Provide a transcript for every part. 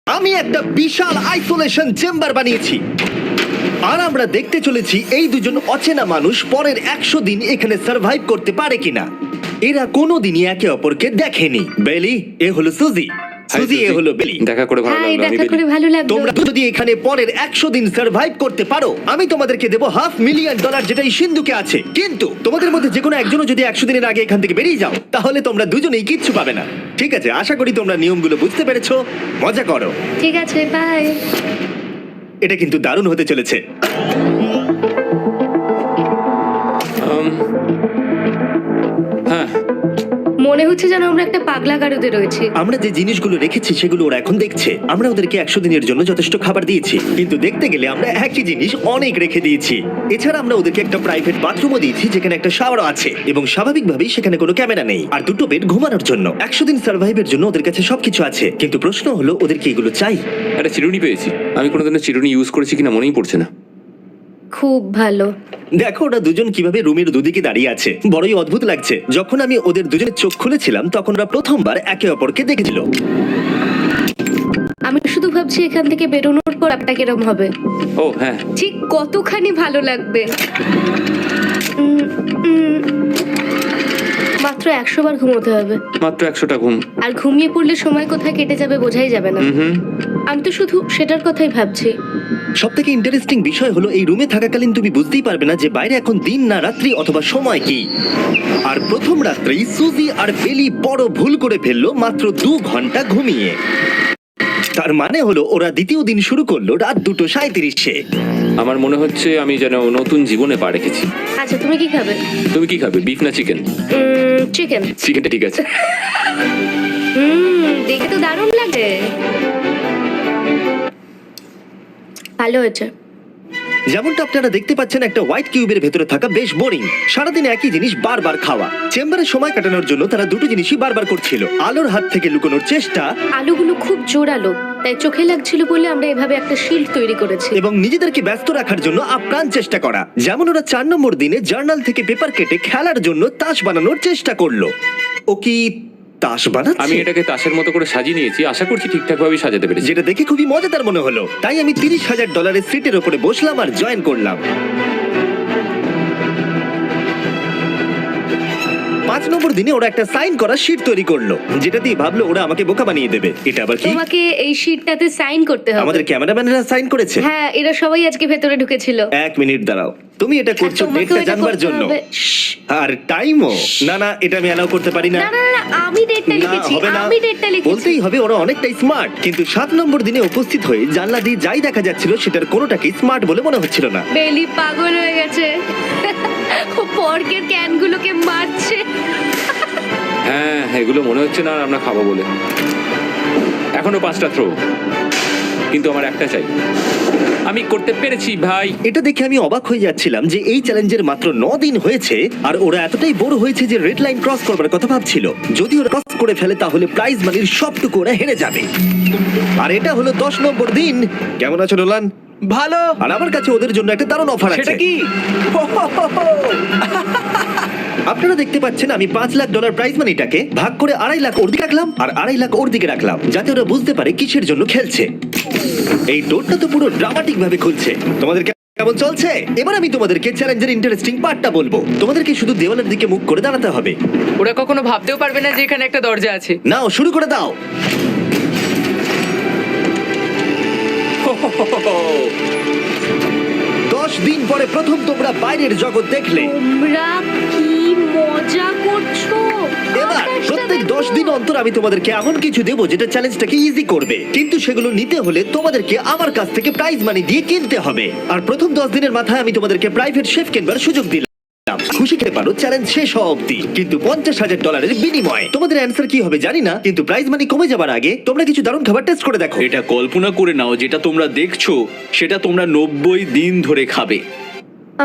আমি একটা বিশাল isolation chamber বানিয়েছি আর আমরা দেখতে চলেছি এই দুজন অচেনা মানুষ পরের 100 দিন এখানে সার্ভাইভ করতে পারে কিনা। এরা কোনোদিনই একে অপরকে দেখেনি। বেলি, এ হলো সুজি। সুজি, এ হলো বেলি। দেখা করে ভালো হাই, লাগলো। দেখা করে ভালো লাগলো। তোমরা যদি এখানে পরের 100 দিন সার্ভাইভ করতে পারো, আমি তোমাদেরকে দেবো $500,000 যেটা এই সিন্ধুকে আছে। কিন্তু তোমাদের মধ্যে যে কোনো একজনও যদি 100 দিনের আগে এখান থেকে বেরিয়ে যাও, তাহলে তোমরা দুজনেই কিচ্ছু পাবে না। ঠিক আছে, আশা করি তোমরা নিয়মগুলো বুঝতে পেরেছো। মজা করো। ঠিক আছে, বাই। এটা কিন্তু দারুণ হতে চলেছে। হ্যাঁ, মনে হচ্ছে যেন আমরা একটা পাগলা গারদে রয়েছি। আমরা যে জিনিসগুলো রেখেছি সেগুলো ওরা এখন দেখছে। আমরা ওদেরকে 100 দিনের জন্য যথেষ্ট খাবার দিয়েছি, কিন্তু দেখতে গেলে আমরা একই জিনিস অনেক রেখে দিয়েছি। এছাড়া আমরা ওদেরকে একটা প্রাইভেট বাথরুমও দিয়েছি যেখানে একটা শাওয়ারও আছে, এবং স্বাভাবিকভাবেই সেখানে কোনো ক্যামেরা নেই, আর দুটো বেড ঘুমানোর জন্য। 100 দিন সার্ভাইভের জন্য ওদের কাছে সবকিছু আছে, কিন্তু প্রশ্ন হলো ওদেরকে এগুলো চাই। একটা চিরুনি পেয়েছি। আমি কোনোদিনও চিরুনি ইউজ করেছি কিনা মনেই পড়ছে না। খুব ভালো। দেখো ওরা দুজন কিভাবে রুমের দুদিকে দাঁড়িয়ে আছে, বড়ই অদ্ভুত লাগছে। যখন আমি ওদের দুজনের চোখ খুলেছিলাম তখন ওরা প্রথমবার একে অপরকে দেখেছিল। আমি শুধু ভাবছি এখান থেকে বেরোনোর পর একটা কিরম হবে। ও হ্যাঁ, ঠিক কতখানি ভালো লাগবে। উম, উম, মাত্র 100 বার ঘুমোতে হবে, মাত্র 100টা ঘুম। আর ঘুমিয়ে পড়লে সময় কোথায় কেটে যাবে বোঝাই যাবে না। আমি তো শুধু সেটার কথাই ভাবছি। সব থেকে ইন্টারেস্টিং বিষয় হলো এই রুমে থাকাকালীন তুমি বুঝতেই পারবে না যে বাইরে এখন দিন না রাত্রি অথবা সময় কি। আর প্রথম রাত্রেই সুজি আর বেলি বড় ভুল করে ফেললো মাত্র 2 ঘন্টা ঘুমিয়ে। তার মানে হলো ওরা দ্বিতীয় দিন শুরু করলো রাত 2:37-এ। আমার মনে হচ্ছে আমি যেন নতুন জীবনে পা রেখেছি। আচ্ছা, তুমি কি খাবে? তুমি কি খাবে, বিফ না চিকেন? চিকেন। চিকেনটা ঠিক আছে। দেখে তো দারুণ লাগে। ভালো হয়েছে। যেমনটা আপনারা দেখতে পাচ্ছেন, একটা হোয়াইট কিউবের ভেতরে থাকা বেশ বোরিং। সারাদিন একই জিনিস বারবার খাওয়া। চেম্বারে সময় কাটানোর জন্য তারা দুটো জিনিসই বারবার করছিল: আলোর হাত থেকে লুকোনোর চেষ্টা, আলুগুলো খুব জোরালো, তাই চোখে লাগছিল বলে আমরা এভাবে একটা শিল্ড তৈরি করেছি। এবং নিজেদেরকে ব্যস্ত রাখার জন্য আপ্রাণ চেষ্টা করা। যেমন ওরা 4 নম্বর দিনে জার্নাল থেকে পেপার কেটে খেলার জন্য তাস বানানোর চেষ্টা করলো। ও কি তাস বানাচ্ছে? আমি এটাকে তাসের মতো করে সাজিয়ে নিয়েছি, আশা করছি ঠিকঠাক ভাবে সাজাতে পেরেছি। যেটা দেখে খুবই মজাদার মনে হলো, তাই আমি $30,000 সিটের উপরে বসলাম আর জয়েন করলাম। 5 নম্বর দিনে ওরা একটা সাইন করা শিট তৈরি করলো, যেটা দিয়ে ভাবলো ওরা আমাকে বোকা বানিয়ে দেবে। এটা আবার কি? তোমাকে এই শিটটাতে সাইন করতে হবে। আমাদের ক্যামেরাম্যানেরা সাইন করেছে? হ্যাঁ, এরা সবাই আজকে ভেতরে ঢুকেছিল। 1 মিনিট দাঁড়াও, তুমি এটা করছো আর তোমাকেও ডেটটা এটা জানবার করতে জন্য? হবে। শ্শ্। আর টাইমও? না না, এটা আমি অ্যালাউ করতে পারি না। না না না, আমি ডেটটা না, লিখেছি। হবে না। আমি ডেটটা লিখেছি। বলতেই হবে ওরা অনেকটাই স্মার্ট, কিন্তু 7 নম্বর দিনে উপস্থিত হয়ে জানলা দিয়ে যাই দেখা যাচ্ছিল সেটার কোনোটাকেই স্মার্ট বলে মনে হচ্ছিল না। বেলি পাগল হয়ে গেছে। ও পর্কের ক্যানগুলোকে মারছে। হ্যাঁ, এগুলো মনে হচ্ছে না আর আমরা খাবো বলে। এখনো 5টা থ্রো, কিন্তু আমার একটা চাই। আমি করতে পেরেছি ভাই। এটা দেখে আমি অবাক হয়ে যাচ্ছিলাম যে এই চ্যালেঞ্জের মাত্র 9 দিন হয়েছে আর ওরা এতটাই বোর হয়েছে যে রেড লাইন ক্রস করবার কথা ভাবছিল। যদি ওরা ক্রস করে ফেলে তাহলে প্রাইজ মানির সবটুকু ওরা হেরে যাবে। আর এটা হলো 10 নম্বর দিন। কেমন আছো নোলান? ভালো। আর আমার কাছে ওদের জন্য একটা দারুণ অফার আছে। সেটা কি? আপনারা দেখতে পাচ্ছেন আমি $5 লাখ প্রাইজ মানিটাকে ভাগ করে 2.5 লাখ ওর দিকে রাখলাম আর 2.5 লাখ ওর দিকে রাখলাম, যাতে ওরা বুঝতে পারে কিসের জন্য খেলছে। এই ডোরটা তো পুরো ড্রামাটিক ভাবে খুলছে। তোমাদের কেমন চলছে? এবার আমি তোমাদেরকে চ্যালেঞ্জের ইন্টারেস্টিং পার্টটা বলবো। তোমাদেরকে শুধু দেওয়ালের দিকে মুখ করে দাঁড়াতে হবে। ওরা কখনো ভাবতেও পারবে না যে এখানে একটা দরজা আছে। নাও শুরু করে দাও। দশ দিন পরে প্রথম তোমরা বাইরের জগৎ দেখলে। তোমরা কি মজা করছো? এবার আকাশটা প্রত্যেক দেখো। 10 দিন অন্তর আমি তোমাদেরকে এমন কিছু দেবো যেটা চ্যালেঞ্জটাকে ইজি করবে, কিন্তু সেগুলো নিতে হলে তোমাদেরকে আমার কাছ থেকে প্রাইজ মানি দিয়ে কিনতে হবে। আর প্রথম 10 দিনের মাথায় আমি তোমাদেরকে প্রাইভেট শেফ কিনবার সুযোগ দিলাম। খুশি খেতে পারো চ্যালেঞ্জ শেষ হওয়া অব্দি, কিন্তু $50,000 বিনিময়ে। তোমাদের অ্যান্সার কি হবে জানি না, কিন্তু প্রাইজ মানি কমে যাবার আগে তোমরা কিছু দারুণ খাবার টেস্ট করে দেখো। এটা কল্পনা করে নাও, যেটা তোমরা দেখছো সেটা তোমরা 90 দিন ধরে খাবে।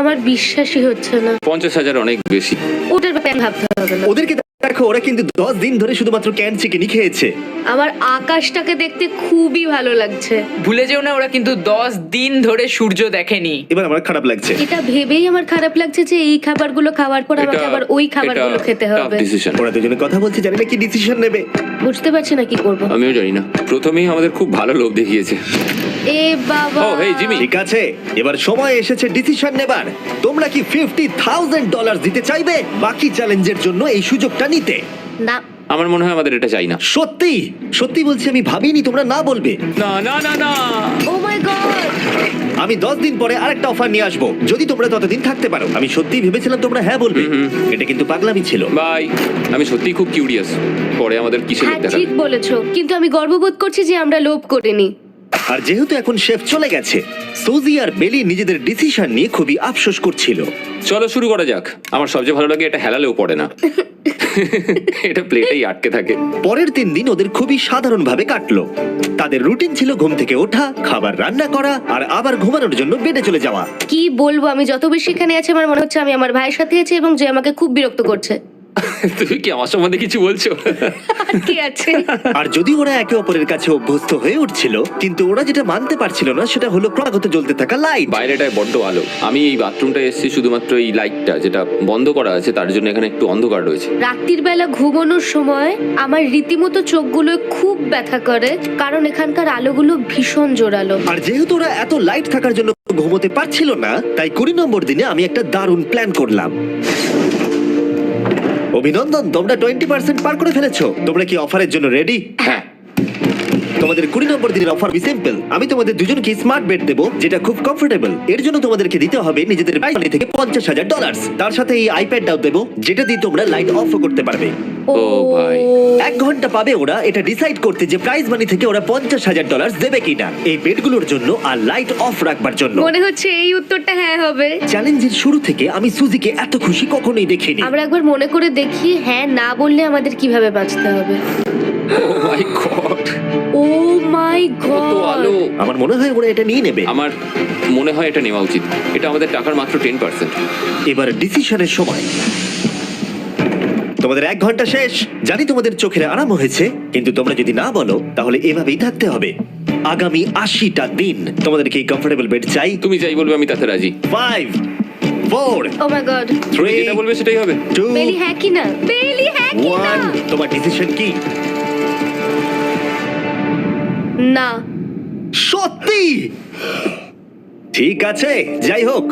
আমার বিশ্বাসই হচ্ছে না। 50,000 অনেক বেশি। ওটার ব্যাপারে প্ল্যান ভাবতে হবে না। ওদেরকে দেখো, ওরা কিন্তু 10 দিন ধরে শুধুমাত্র ক্যান চিকেনই খেয়েছে। আমার আকাশটাকে দেখতে খুবই ভালো লাগছে। ভুলে যেও না ওরা কিন্তু 10 দিন ধরে সূর্য দেখেনি। এবার আমার খারাপ লাগছে। এটা ভেবেই আমার খারাপ লাগছে যে এই খাবারগুলো খাওয়ার পর আমাকে আবার ওই খাবারগুলো খেতে হবে। ডিসিশন। ওরা দুজনে কথা বলছে, জানি না কি ডিসিশন নেবে। বুঝতে পারছি না কি করব। আমিও জানি না। প্রথমেই আমাদের খুব ভালো লোভ দেখিয়েছে। এ বাবা। ও হেই জিমি, ঠিক আছে, এবার সময় এসেছে ডিসিশন নেবার। তোমরা কি $50,000 দিতে চাইবে বাকি চ্যালেঞ্জের জন্য এই সুযোগটা নিতে? না, আমার মনে হয় আমাদের এটা চাই না। সত্যি সত্যি বলছি, আমি ভাবিনি তোমরা না বলবে। না না না না। ও মাই গড। আমি 10 দিন পরে আরেকটা অফার নিয়ে আসবো, যদি তোমরা ততদিন থাকতে পারো। আমি সত্যি ভেবেছিলাম তোমরা হ্যাঁ বলবে। এটা কিন্তু পাগলামি ছিল। বাই। আমি সত্যিই খুব কিউরিয়াস পরে আমাদের কিসের হ্যাঁ লোভ দেখাবে। ঠিক বলেছো, কিন্তু আমি গর্ববোধ করছি যে আমরা লোভ করিনি। আর যেহেতু এখন শেফ চলে গেছে, সুজি আর বেলি নিজেদের ডিসিশন নিয়ে খুবই আফসোস করছিল। চলো শুরু করা যাক। আমার সবচেয়ে ভালো লাগে এটা হেলালেও পড়ে না। এটা প্লেটেই আটকে থাকে। পরের 3 দিন ওদের খুবই সাধারণভাবে কাটলো। তাদের রুটিন ছিল ঘুম থেকে ওঠা, খাবার রান্না করা আর আবার ঘুমানোর জন্য বেডে চলে যাওয়া। কি বলবো, আমি যত বেশি এখানে আছি আমার মনে হচ্ছে আমি আমার ভাইয়ের সাথে আছি এবং যে আমাকে খুব বিরক্ত করছে। তুমি কি আমার সম্বন্ধে কিছু বলছো? আর কি আছে? আর যদি ওরা একে অপরের কাছে অভ্যস্ত হয়ে উঠছিল, কিন্তু ওরা যেটা মানতে পারছিল না সেটা হলো ক্রমাগত জ্বলতে থাকা লাইট। বাইরেটায় বড্ড আলো। আমি এই বাথরুমটা এসেছি শুধুমাত্র এই লাইটটা যেটা বন্ধ করা আছে তার জন্য এখানে একটু অন্ধকার রয়েছে। রাত্রির বেলা ঘুমানোর সময় আমার রীতিমতো চোখগুলো খুব ব্যথা করে, কারণ এখানকার আলোগুলো ভীষণ জোরালো। আর যেহেতু ওরা এত লাইট থাকার জন্য ঘুমোতে পারছিল না, তাই 20 নম্বর দিনে আমি একটা দারুণ প্ল্যান করলাম। অভিনন্দন, তোমরা 20% পার করে ফেলেছো। তোমরা কি অফারের জন্য রেডি? হ্যাঁ। তোমাদের 20 নম্বর দিনের অফার সিম্পল। আমি তোমাদের দুজনকে স্মার্ট বেড দেবো, যেটা খুব কমফোর্টেবল। এর জন্য তোমাদেরকে দিতে হবে নিজেদের মানি থেকে $50,000। তার সাথে এই আইপ্যাডটাও দেবো, যেটা দিয়ে তোমরা লাইট অফ করতে পারবে। ও ভাই। 1 ঘন্টা পাবে ওরা এটা ডিসাইড করতে যে প্রাইজ মানি থেকে ওরা $50,000 দেবে কিনা এই বেডগুলোর জন্য আর লাইট অফ রাখবার জন্য। মনে হচ্ছে এই উত্তরটা হ্যাঁ হবে। চ্যালেঞ্জের শুরু থেকে আমি সুজিকে এত খুশি কখনোই দেখিনি। আমরা একবার মনে করে দেখি হ্যাঁ না বললে আমাদের কিভাবে বাঁচতে হবে। ও মাই গড। ও মাই কত গড। আলো। আমার মনে হয় ওরা এটা নিয়ে নেবে। আমার মনে হয় এটা নেওয়া উচিত। এটা আমাদের টাকার মাত্র 10%। এবার ডিসিশনের সময়। তোমাদের 1 ঘন্টা শেষ। জানি তোমাদের চোখের আরাম হয়েছে, কিন্তু তোমরা যদি না বলো তাহলে এভাবেই থাকতে হবে আগামী 80টা দিন। তোমাদেরকে এই কমফোর্টেবল বেড চাই। তুমি যাই বলবে আমি তাতে রাজি। 5 4 ও মাই গড। তুমি 3 যেটা বলবে সেটাই হবে। 2 বেলি হ্যাঁ কি না? বেলি হ্যাঁ কি না? 1 তোমার ডিসিশন কি? না। সত্যি? ঠিক আছে, যাই হোক।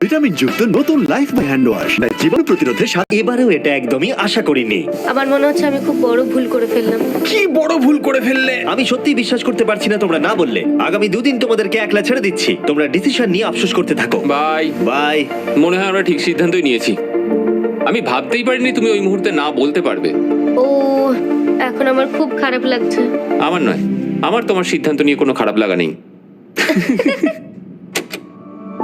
ভিটামিন যুক্ত নতুন লাইফ বয় হ্যান্ড ওয়াশ জীবাণু প্রতিরোধের সাথে। এবারেও এটা একদমই আশা করিনি। আমার মনে হচ্ছে আমি খুব বড় ভুল করে ফেললাম। কি বড় ভুল করে ফেললে। আমি সত্যি বিশ্বাস করতে পারছি না তোমরা না বললে। আগামী 2 দিন তোমাদেরকে একলা ছেড়ে দিচ্ছি। তোমরা ডিসিশন নিয়ে আফসোস করতে থাকো। বাই। বাই। মনে হয় আমরা ঠিক সিদ্ধান্তই নিয়েছি। আমি ভাবতেই পারিনি তুমি ওই মুহূর্তে না বলতে পারবে। ও এখন আমার খুব খারাপ লাগছে। আমার নয়, আমার তোমার সিদ্ধান্ত নিয়ে কোনো খারাপ লাগা নেই।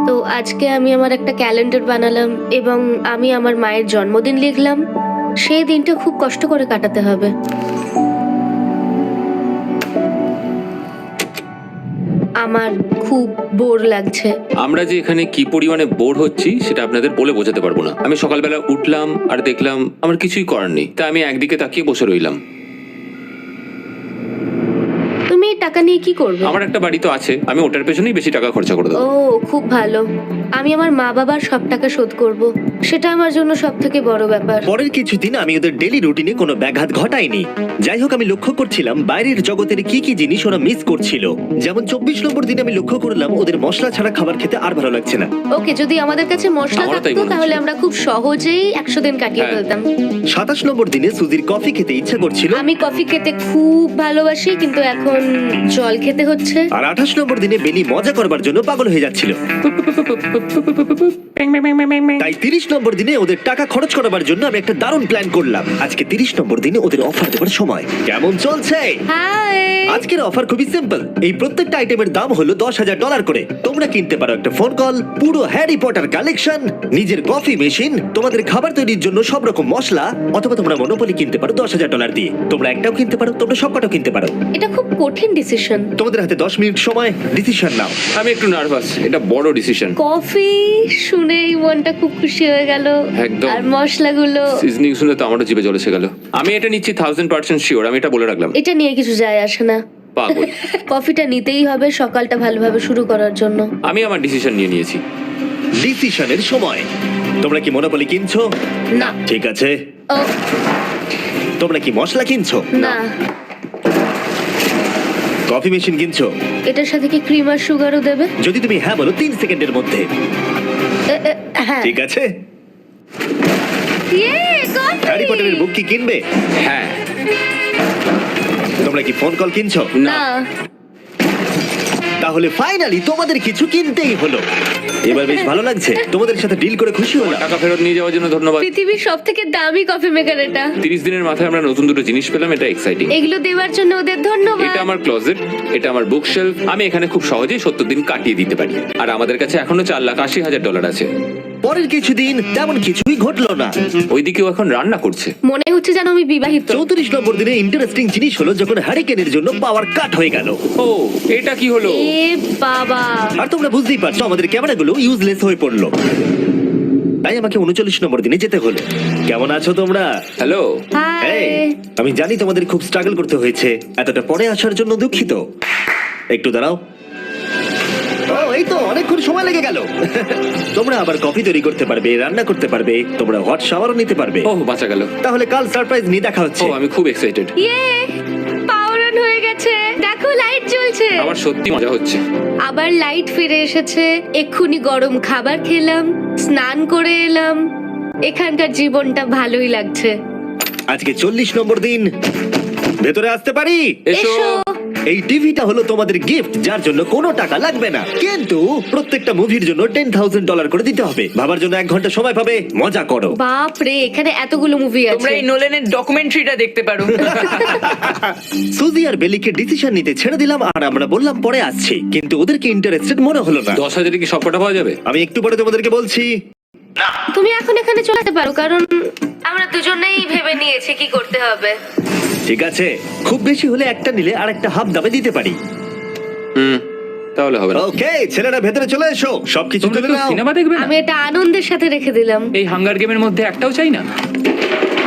তো আজকে আমি আমার একটা ক্যালেন্ডার বানালাম এবং আমি আমার মায়ের জন্মদিন লিখলাম। সেই দিনটা খুব কষ্ট করে কাটাতে হবে। আমার খুব বোর লাগছে। আমরা যে এখানে কি পরিমাণে বোর হচ্ছি সেটা আপনাদের বলে বোঝাতে পারবো না। আমি সকালবেলা উঠলাম আর দেখলাম আমার কিছুই করার নেই, তাই আমি একদিকে তাকিয়ে বসে রইলাম। তুমি এই টাকা নিয়ে কি করবে? আমার একটা বাড়ি তো আছে, আমি ওটার পেছনেই বেশি টাকা খরচা করে দেবো। ও খুব ভালো। আমি আমার মা বাবার সব টাকা শোধ করব। সেটা আমার জন্য সব থেকে বড় ব্যাপার। পরের কিছুদিন আমি ওদের ডেলি রুটিনে কোনো ব্যাঘাত ঘটাইনি। যাই হোক, আমি লক্ষ্য করছিলাম বাইরের জগতের কি কি জিনিস ওরা মিস করছিল। যেমন 24 নম্বর দিনে আমি লক্ষ্য করলাম ওদের মশলা ছাড়া খাবার খেতে আর ভালো লাগছে না। ওকে, যদি আমাদের কাছে মশলা আমারও তাই থাকতো মনে তাহলে হচ্ছে। আমরা খুব সহজেই 100 দিন কাটিয়ে হ্যাঁ। ফেলতাম। 27 নম্বর দিনে সুজির কফি খেতে ইচ্ছা করছিল। আমি কফি খেতে খুব ভালোবাসি, কিন্তু এখন জল খেতে হচ্ছে। আর 28 নম্বর দিনে বেলি মজা করবার জন্য পাগল হয়ে যাচ্ছিল। তাই 30 নম্বর দিনে ওদের টাকা খরচ করাবার জন্য আমি একটা দারুণ প্ল্যান করলাম। আজকে 30 নম্বর দিনে ওদের অফার দেওয়ার সময়। কেমন চলছে? হাই। আজকের অফার খুবই সিম্পল। এই প্রত্যেকটা আইটেমের দাম হলো $10,000 করে। তোমরা কিনতে পারো একটা ফোন কল, পুরো হ্যারি পটার কালেকশন, নিজের কফি মেশিন, তোমাদের খাবার তৈরির জন্য সব রকম মশলা, অথবা তোমরা মনোপলি কিনতে পারো $10,000 দিয়ে। তোমরা একটাও কিনতে পারো, তোমরা সবকটাও কিনতে পারো। এটা খুব কঠিন ডিসিশন। তোমাদের হাতে 10 মিনিট সময়, ডিসিশন নাও। আমি একটু নার্ভাস, এটা বড় ডিসিশন। কফি শুনেই মনটা খুব খুশি হয়ে গেল। একদম। আর মশলাগুলো। সিজনিং শুনে তো আমারও জিভে জল এসে গেল। আমি এটা নিচ্ছি 1000% শিওর, আমি এটা বলে রাখলাম। এটা নিয়ে কিছু যায় আসে না। পাগল। কফিটা নিতেই হবে সকালটা ভালোভাবে শুরু করার জন্য। আমি আমার ডিসিশন নিয়ে নিয়েছি। ডিসিশনের সময়। তোমরা কি মনোপলি কিনছো? না। ঠিক আছে। ও তোমরা কি মশলা কিনছো? না। কফি মেশিন কিনছো? এটার সাথে কি ক্রিম আর সুগারও দেবে? যদি তুমি হ্যাঁ বলো 3 সেকেন্ডের মধ্যে। হ্যাঁ। ঠিক আছে। ইয়ে, কফি! হ্যারি পটারের বুক কি কিনবে? হ্যাঁ। তোমরা কি ফোন কল কিনছো? না। তাহলে ফাইনালি তোমাদের কিছু কিনতেই হলো। এবার বেশ ভালো লাগছে। তোমাদের সাথে ডিল করে খুশি হলাম। টাকা ফেরত নিয়ে যাওয়ার জন্য ধন্যবাদ। পৃথিবীর সব থেকে দামি কফি মেকার এটা। 30 দিনের মাথায় আমরা নতুন দুটো জিনিস পেলাম, এটা এক্সাইটিং। এগুলো দেওয়ার জন্য ওদের ধন্যবাদ। এটা আমার ক্লোজেট, এটা আমার বুক শেলফ। আমি এখানে খুব সহজেই 70 দিন কাটিয়ে দিতে পারি। আর আমাদের কাছে এখনো $4,80,000 আছে। পরের কিছুদিন তেমন কিছুই ঘটলো না। ওইদিকেও এখন রান্না করছে। মনে হচ্ছে যেন আমি বিবাহিত। 34 নম্বর দিনে ইন্টারেস্টিং জিনিস হলো যখন হ্যারিকেনের জন্য পাওয়ার কাট হয়ে গেল। ও, এটা কি হলো? এ বাবা। আর তোমরা বুঝতেই পারছো আমাদের ক্যামেরাগুলো ইউজলেস হয়ে পড়লো। তাই আমাকে 39 নম্বর দিনে যেতে হলো। কেমন আছো তোমরা? হ্যালো। হাই। এই, আমি জানি তোমাদের খুব স্ট্রাগল করতে হয়েছে। এতটা পরে আসার জন্য দুঃখিত। একটু দাঁড়াও। ও, এই তো অনেকক্ষণ সময় লেগে গেল। তোমরা আবার কফি তৈরি করতে পারবে, রান্না করতে পারবে, তোমরা হট শাওয়ারও নিতে পারবে। ও, বাঁচা গেল। তাহলে কাল সারপ্রাইজ নিয়ে দেখা ও, হচ্ছে। আমি খুব এক্সাইটেড। ইয়ে, পাওয়ার অন হয়ে গেছে। দেখো লাইট জ্বলছে। আমার সত্যি মজা হচ্ছে। আবার লাইট ফিরে এসেছে। এক্ষুনি গরম খাবার খেলাম, স্নান করে এলাম। এখানকার জীবনটা ভালোই লাগছে। আজকে 40 নম্বর দিন। ভেতরে আসতে পারি? এসো। এসো। এই টিভিটা হলো তোমাদের গিফট, যার জন্য কোনো টাকা লাগবে না, কিন্তু প্রত্যেকটা মুভির জন্য $10,000 করে দিতে হবে। ভাবার জন্য 1 ঘন্টা সময় পাবে। মজা করো। বাপ রে, এখানে এতগুলো মুভি তোমরা আছে। এই নোলেনের ডকুমেন্টারিটা দেখতে পারো। সুজি আর বেলিকে ডিসিশন নিতে ছেড়ে দিলাম আর আমরা বললাম পরে আসছি, কিন্তু ওদেরকে ইন্টারেস্টেড মনে হলো না। 10,000 কি সবকটা পাওয়া যাবে? আমি একটু পরে তোমাদেরকে বলছি। তুমি এখন এখানে চলে আসতে পারো, কারণ আমরা দুজনেই ভেবে নিয়েছি কি করতে হবে। ঠিক আছে, খুব বেশি হলে একটা নিলে আর একটা হাফ দামে দিতে পারি। তাহলে হবে না। ওকে, ছেলেরা ভেতরে চলে এসো, সবকিছু তোমরা তুলে কেউ নাও। সিনেমা দেখবে না? আমি এটা আনন্দের সাথে রেখে দিলাম। এই হাঙ্গার গেমের মধ্যে একটাও চাই না।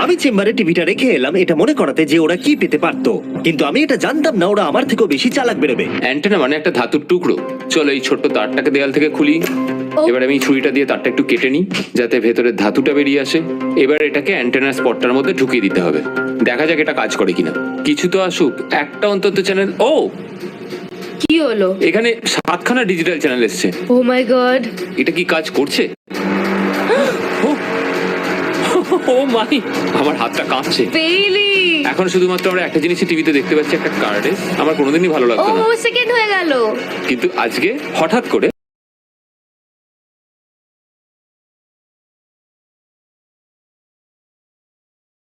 আমি চেম্বারে টিভিটা রেখে এলাম এটা মনে করাতে যে ওরা কি পেতে পারতো, কিন্তু আমি এটা জানতাম না ওরা আমার থেকেও বেশি চালাক বেরোবে। অ্যান্টেনা মানে একটা ধাতুর টুকরো। চলো এই ছোট্ট তারটাকে দেয়াল থেকে খুলি। ও। এবার আমি ছুরিটা দিয়ে তারটা একটু কেটে নিই যাতে ভেতরের ধাতুটা বেরিয়ে আসে। এবার এটাকে অ্যান্টেনার স্পটটার মধ্যে ঢুকিয়ে দিতে হবে। দেখা যাক এটা কাজ করে কিনা। কিছু তো আসুক, একটা অন্তত চ্যানেল। ও, কি হলো? এখানে 7খানা ডিজিটাল চ্যানেল এসছে। ও মাই গড। এটা কি কাজ করছে? ও, ও মাই, আমার হাতটা কাঁপছে। বেইলি। এখন শুধুমাত্র আমরা একটা জিনিসই টিভিতে দেখতে পাচ্ছি, একটা কার্ডে। আমার কোনোদিনই ভালো ও লাগতো না, সেকেন্ড হয়ে গেল। কিন্তু আজকে হঠাৎ করে